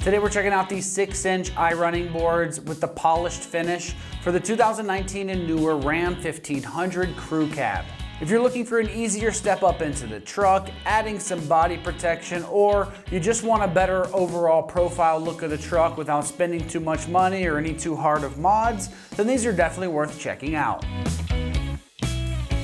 Today we're checking out these 6-inch iRunning boards with the polished finish for the 2019 and newer Ram 1500 Crew Cab. If you're looking for an easier step up into the truck, adding some body protection, or you just want a better overall profile look of the truck without spending too much money or any too hard of mods, then these are definitely worth checking out.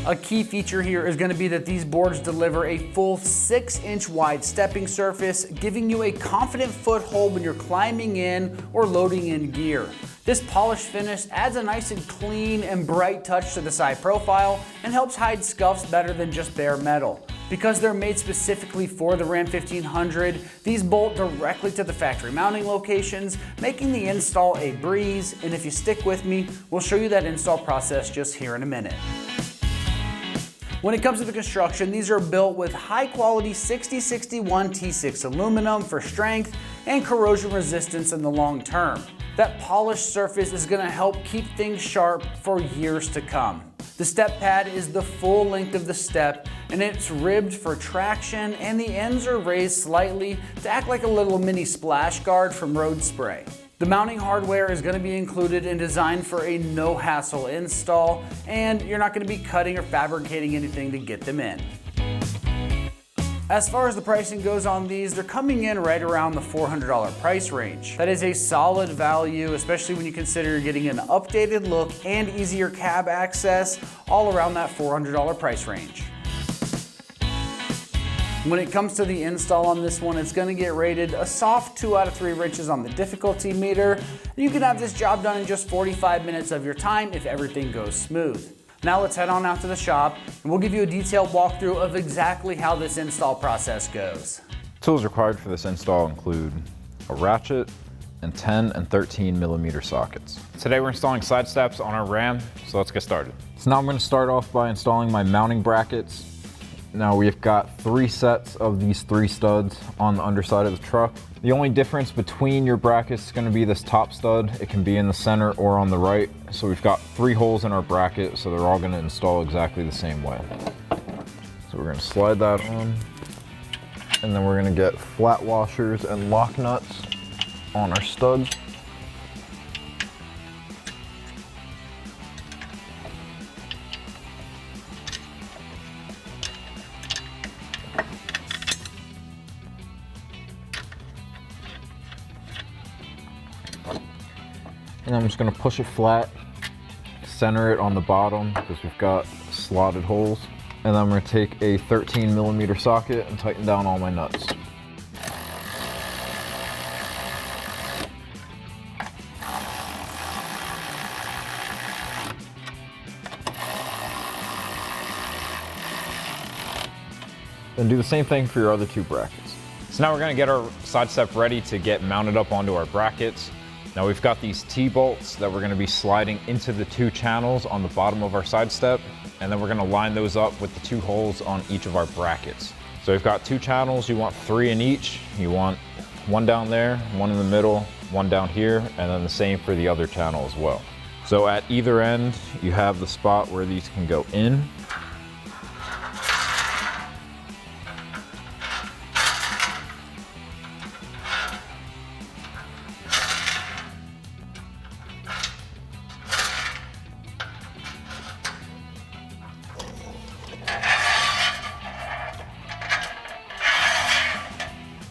A key feature here is going to be that these boards deliver a full 6-inch wide stepping surface, giving you a confident foothold when you're climbing in or loading in gear. This polished finish adds a nice and clean and bright touch to the side profile and helps hide scuffs better than just bare metal. Because they're made specifically for the Ram 1500, these bolt directly to the factory mounting locations, making the install a breeze, and if you stick with me, we'll show you that install process just here in a minute. When it comes to the construction, these are built with high quality 6061 T6 aluminum for strength and corrosion resistance in the long term. That polished surface is going to help keep things sharp for years to come. The step pad is the full length of the step and it's ribbed for traction, and the ends are raised slightly to act like a little mini splash guard from road spray. The mounting hardware is going to be included and designed for a no-hassle install, and you're not going to be cutting or fabricating anything to get them in. As far as the pricing goes on these, they're coming in right around the $400 price range. That is a solid value, especially when you consider you're getting an updated look and easier cab access, all around that $400 price range. When it comes to the install on this one, it's going to get rated a soft 2 out of 3 wrenches on the difficulty meter. You can have this job done in just 45 minutes of your time if everything goes smooth. Now let's head on out to the shop and we'll give you a detailed walkthrough of exactly how this install process goes. Tools required for this install include a ratchet and 10 and 13 millimeter sockets. Today we're installing side steps on our Ram, so let's get started. So now I'm going to start off by installing my mounting brackets. Now we've got 3 sets of these 3 studs on the underside of the truck. The only difference between your brackets is going to be this top stud. It can be in the center or on the right. So we've got 3 holes in our bracket, so they're all going to install exactly the same way. So we're going to slide that on, and then we're going to get flat washers and lock nuts on our studs. And I'm just going to push it flat, center it on the bottom because we've got slotted holes. And then I'm going to take a 13 millimeter socket and tighten down all my nuts. Then do the same thing for your other 2 brackets. So now we're going to get our side step ready to get mounted up onto our brackets. Now we've got these T-bolts that we're going to be sliding into the 2 channels on the bottom of our side step, and then we're going to line those up with the 2 holes on each of our brackets. So we've got 2 channels, you want 3 in each. You want 1 down there, 1 in the middle, 1 down here, and then the same for the other channel as well. So at either end, you have the spot where these can go in.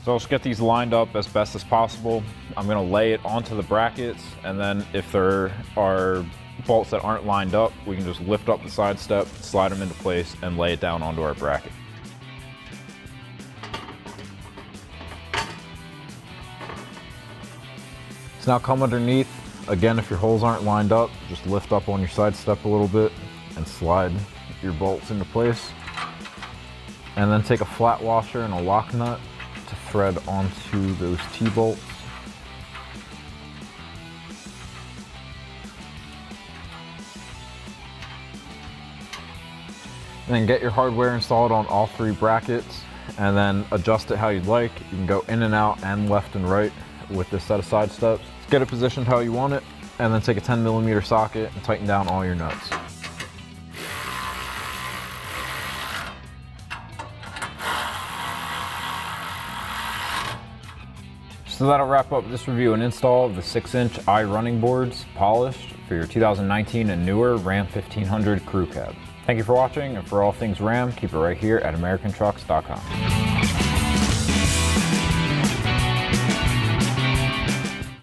So let's get these lined up as best as possible. I'm going to lay it onto the brackets, and then if there are bolts that aren't lined up, we can just lift up the side step, slide them into place, and lay it down onto our bracket. So now come underneath. Again, if your holes aren't lined up, just lift up on your side step a little bit and slide your bolts into place. And then take a flat washer and a lock nut to thread onto those T-bolts. And then get your hardware installed on all 3 brackets and then adjust it how you'd like. You can go in and out and left and right with this set of side steps. Get it positioned how you want it, and then take a 10 millimeter socket and tighten down all your nuts. So that'll wrap up this review and install of the 6-inch iRunning boards, polished, for your 2019 and newer Ram 1500 Crew Cab. Thank you for watching, and for all things Ram, keep it right here at AmericanTrucks.com.